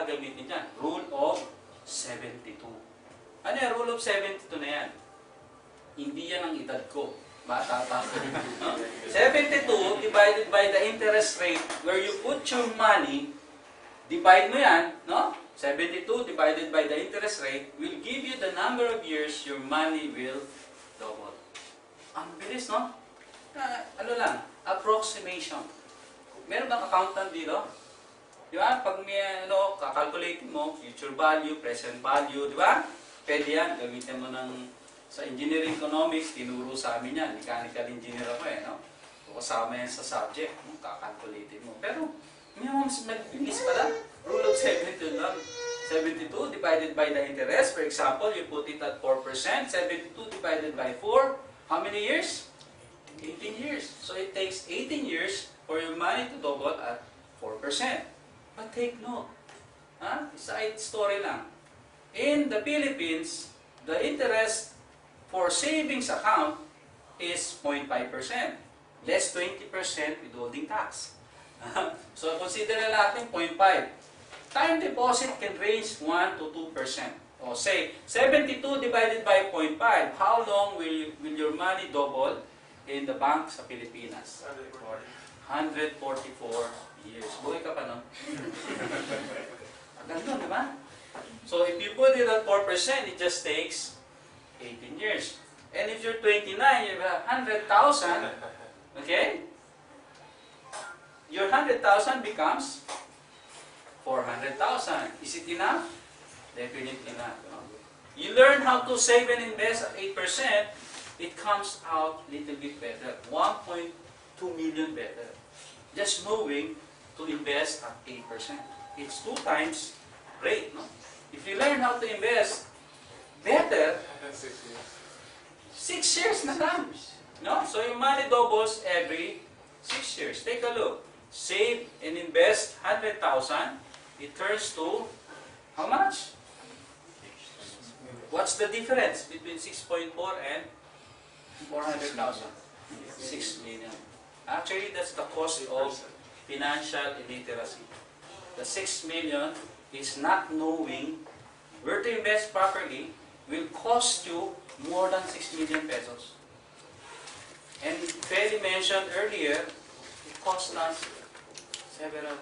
gagamitin dyan? Rule of 72. Ano yung rule of 72 na yan? Hindi yan ang edad ko. Bata pa. 72 divided by the interest rate where you put your money, divide mo yan, no? 72 divided by the interest rate will give you the number of years your money will double. Ang bilis, no? Ano lang, approximation. Meron bang accountant dito? Di ba? Pag may kakalculating mo, future value, present value, di ba? Pwede yan, gamitin mo sa engineering economics, tinuro sa amin yan. Mechanical engineer ako no? Kasama yan sa subject, kakalculating mo. Pero, may mas mabilis pala. Rule of 72 lang. 72 divided by the interest. For example, you put it at 4%. 72 divided by 4. How many years? 18 years. So it takes 18 years for your money to double at 4%. But take note. Side story lang. In the Philippines, the interest for savings account is 0.5%. Less 20% withholding tax. So consider na natin 0.5. Time deposit can range 1 to 2%. O say, 72 divided by 0.5. How long will your money double in the bank sa Pilipinas? 144 years. Buhay ka pa, no? Ganun, di ba? So if you put it at 4%, it just takes 18 years. And if you're 29, you have 100,000, okay? Your 100,000 becomes 400,000. Is it enough? Definitely not. You learn how to save and invest at 8%, it comes out a little bit better. 1.2 million better. Just knowing to invest at 8%. It's 2 times rate. No? If you learn how to invest better, 6 years na lang. No? So your money doubles every 6 years. Take a look. Save and invest 100,000. It turns to how much? What's the difference between 6.4 and 400,000? 6 million. Actually, that's the cost of financial illiteracy. The 6 million is not knowing where to invest properly will cost you more than 6 million pesos. And Feli mentioned earlier, it costs us several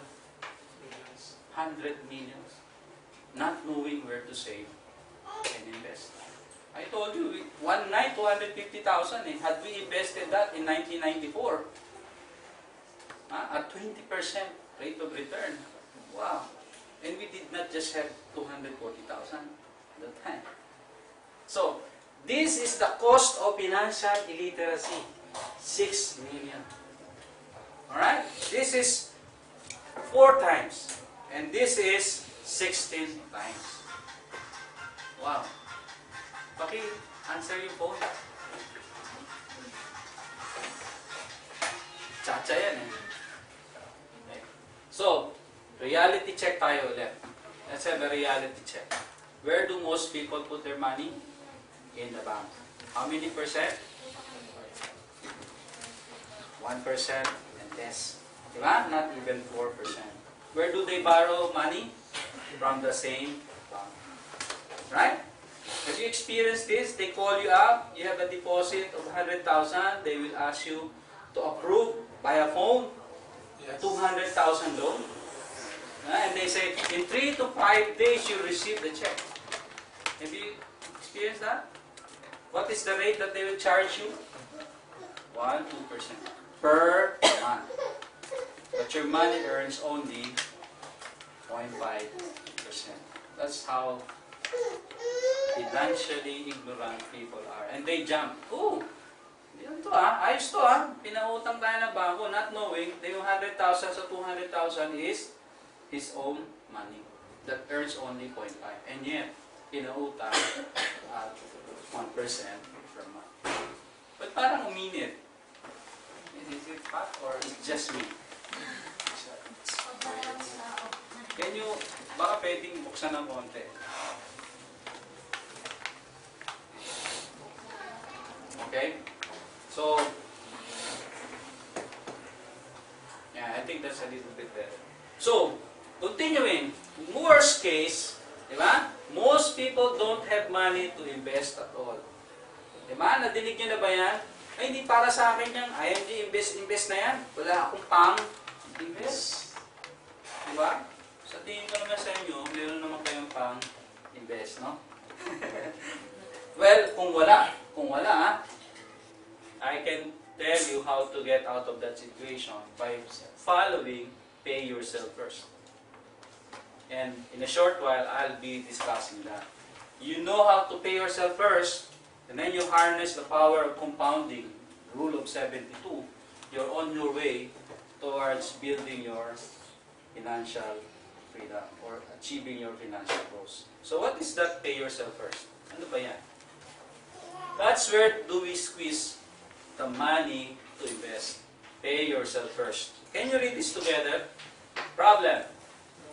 100 millions, not knowing where to save and invest. I told you, one night, 250,000. Had we invested that in 1994, at 20% rate of return, wow. And we did not just have 240,000 at the time. So, this is the cost of financial illiteracy, 6 million. Alright? This is 4 times. And this is 16 times. Wow. Paki-answer yung phone. Chacha yan Okay. So, reality check tayo ulit. Let's have a reality check. Where do most people put their money? In the bank. How many percent? 1% and less. Diba? Not even 4%. Where do they borrow money? From the same bank. Right? Have you experienced this? They call you up, you have a deposit of 100,000, they will ask you to approve by a phone, yes. 200,000 loan. And they say, in 3 to 5 days you receive the check. Have you experienced that? What is the rate that they will charge you? 1-2% per month. But your money earns only 0.5%. That's how financially ignorant people are. And they jump. Oh, yan to ayos to Pinautang tayo ng bangko, not knowing na yung 100,000 sa 200,000 is his own money that earns only 0.5. And yet, pinautang at 1% per month. But parang uminit. Is it hot or is it just me? Can you, baka pwedeng buksan ng konti. Okay? So, yeah, I think that's a little bit better. So, Continuing, worst case, di ba? Most people don't have money to invest at all. Di ba? Nadinig nyo na ba yan? Ay, hindi para sa akin yan. IMG, invest na yan. Wala akong pang-invest. Di ba? Sa tingin ko naman sa inyo, meron naman kayong pang-invest, no? Well, kung wala, I can tell you how to get out of that situation by following pay yourself first. And in a short while, I'll be discussing that. You know how to pay yourself first, and then you harness the power of compounding, rule of 72. You're on your way towards building your financial freedom or achieving your financial goals. So what is that pay yourself first? Ano ba yan? That's where do we squeeze the money to invest. Pay yourself first. Can you read this together? Problem.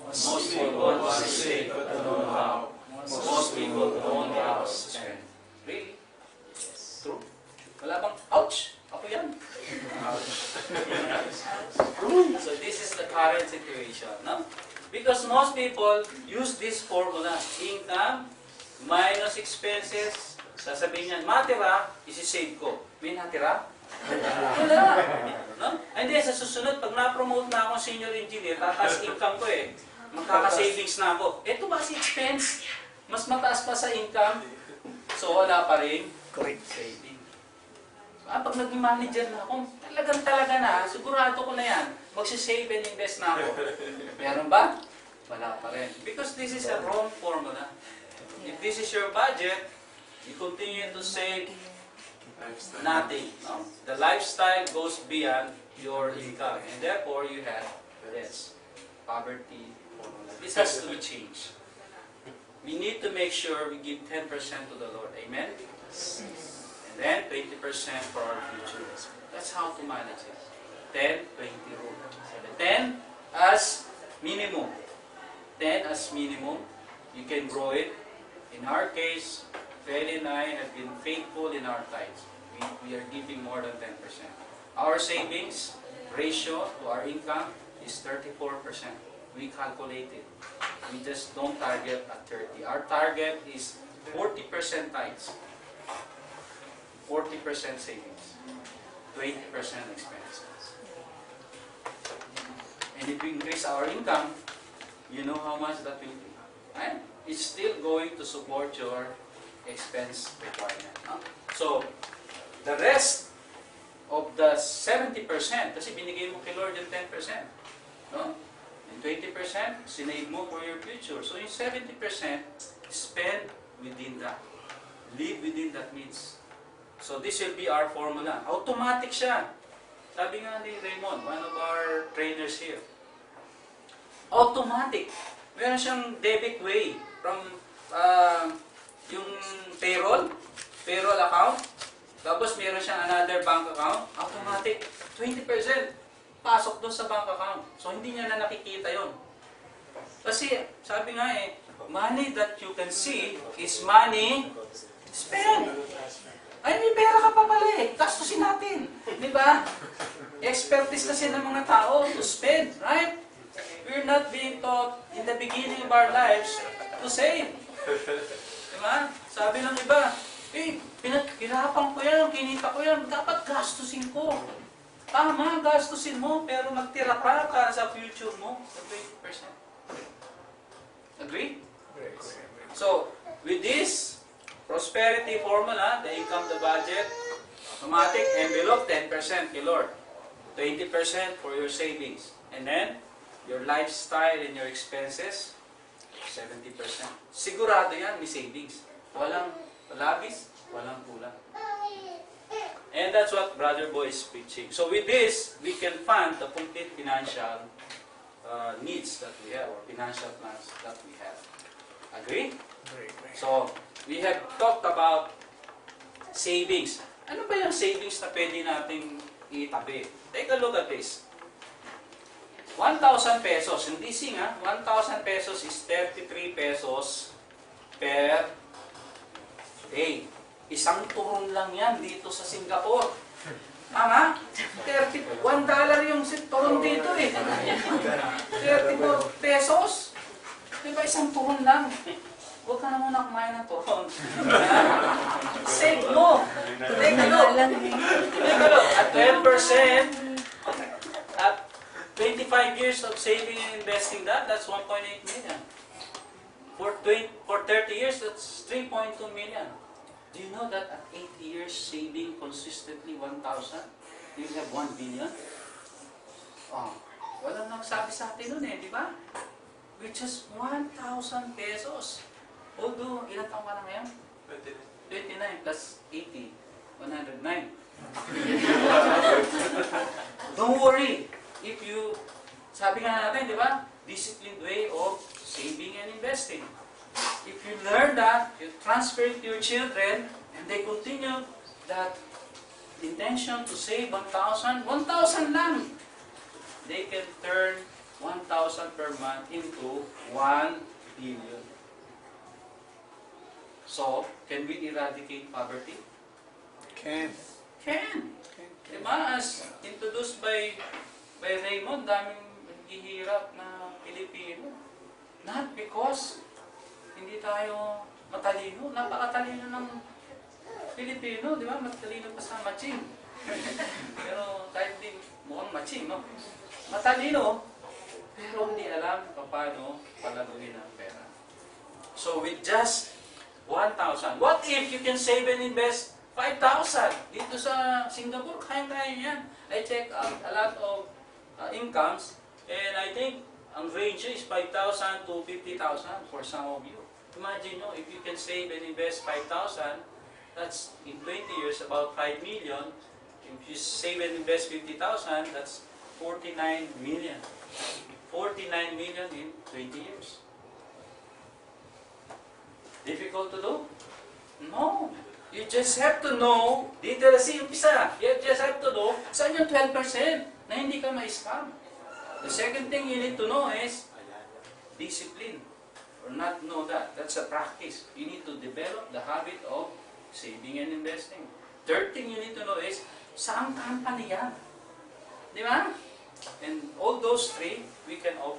Most people want to save but don't know how. Most people don't know how to spend. Really? Yes. True? Wala bang, ouch! Ako yan. So this is the current situation, no? Because most people use this formula. Income minus expenses. Sasabihin niyan, matira, isi-save ko. May natira? Wala. No? Hindi, sa susunod, pag na-promote na ako senior engineer, tataas income ko eh. Magkaka-savings na ako. Ito ba si expense? Mas mataas pa sa income. So wala pa rin saving. Pag naging manager na ako, talaga na, sigurado ko na yan. Magsisave and invest na ako. Meron ba? Wala pa rin. Because this is a wrong formula. If this is your budget, you continue to save nothing. No? The lifestyle goes beyond your income. And therefore, you have debts, poverty. This has to be changed. We need to make sure we give 10% to the Lord. Amen? And then 20% for our future. That's how to manage it. 10-20 rule. 10 as minimum. 10 as minimum. You can grow it. In our case, Feli and I have been faithful in our tithes. We are giving more than 10%. Our savings ratio to our income is 34%. We calculate it. We just don't target at 30. Our target is 40% tithes, 40% savings, 20% expenses. And if we increase our income, you know how much that will be. Right? It's still going to support your expense requirement. No? So, the rest of the 70%, kasi binigay mo kay Lord yung 10%. No? And 20%, sinave mo for your future. So, yung 70%, spend within that. Live within that means. So, this will be our formula. Automatic siya. Sabi nga ni Raymond, one of our trainers here. Automatic. Meron siyang debit way from yung payroll account. Tapos meron siyang another bank account. Automatic. 20%. Pasok doon sa bank account. So, hindi niya na nakikita yon. Kasi, sabi nga money that you can see is money spent. Ay, may pera ka pa pala gastusin natin. Di ba? Expertise kasi ng mga tao to spend, right? We're not being taught in the beginning of our lives to save. Di ba? Sabi ng iba, pinaghirapan ko yan, kinita ko yan, dapat gastusin ko. Tama, gastusin mo, pero magtira ka para sa future mo, sa 20%. Agree? So, with this prosperity formula, the income, the budget, automatic envelope, 10% kay Lord. 20% for your savings. And then, your lifestyle and your expenses, 70%. Sigurado yan, may savings. Walang labis, walang kulang. And that's what Brother Boy is preaching. So with this, we can fund the complete financial needs that we have, or financial plans that we have. Agree? So, we have talked about savings. Ano ba yung savings na pwede nating itabi? Take a look at this. 1,000 pesos. Hindi sing 1,000 pesos is 33 pesos per day. Isang turon lang yan dito sa Singapore. Tama? $1 yung turon dito 34 pesos. Di ba isang turon lang? Huwag ka na muna kumain ng turon. Save mo. Take a look. Take a look. At 12%, at 25 years of saving and investing that's 1.8 million. For 30 years, that's 3.2 million. Do you know that at 8 years, saving consistently 1,000, you have 1 billion? Oh, walang nagsabi sa atin nun di ba? With just 1,000 pesos. Although, ilan taong ka na ngayon? 29 plus 80, 109. Don't worry. If you, sabi nga natin, di ba? Disciplined way of saving and investing. If you learn that, you transfer it to your children, and they continue that intention to save 1,000, 1,000 lang. They can turn 1,000 per month into 1 billion. So, can we eradicate poverty? Can. Can. Diba? As introduced by Raymond, daming naghihirap na Pilipino. Not because hindi tayo matalino. Napakatalino ng Pilipino, di ba? Matalino pa sa matching. Pero kahit di mukhang matching, no? Matalino, pero hindi alam paano palaguin ang pera. So with just 1,000, what if you can save and invest 5,000? Dito sa Singapore, kaya-kaya yan. I check out a lot of incomes, and I think ang range is 5,000 to 50,000 for some of you. Imagine, no, if you can save and invest 5,000, that's in 20 years about 5 million. If you save and invest 50,000, that's 49 million. 49 million in 20 years. Difficult to do? No. You just have to know, literacy umpisa. You just have to know, saan yung 12% na hindi ka ma-scam? The second thing you need to know is discipline. Or not know that. That's a practice. You need to develop the habit of saving and investing. Third thing you need to know is, saan company yan? Di ba? And all those three, we can offer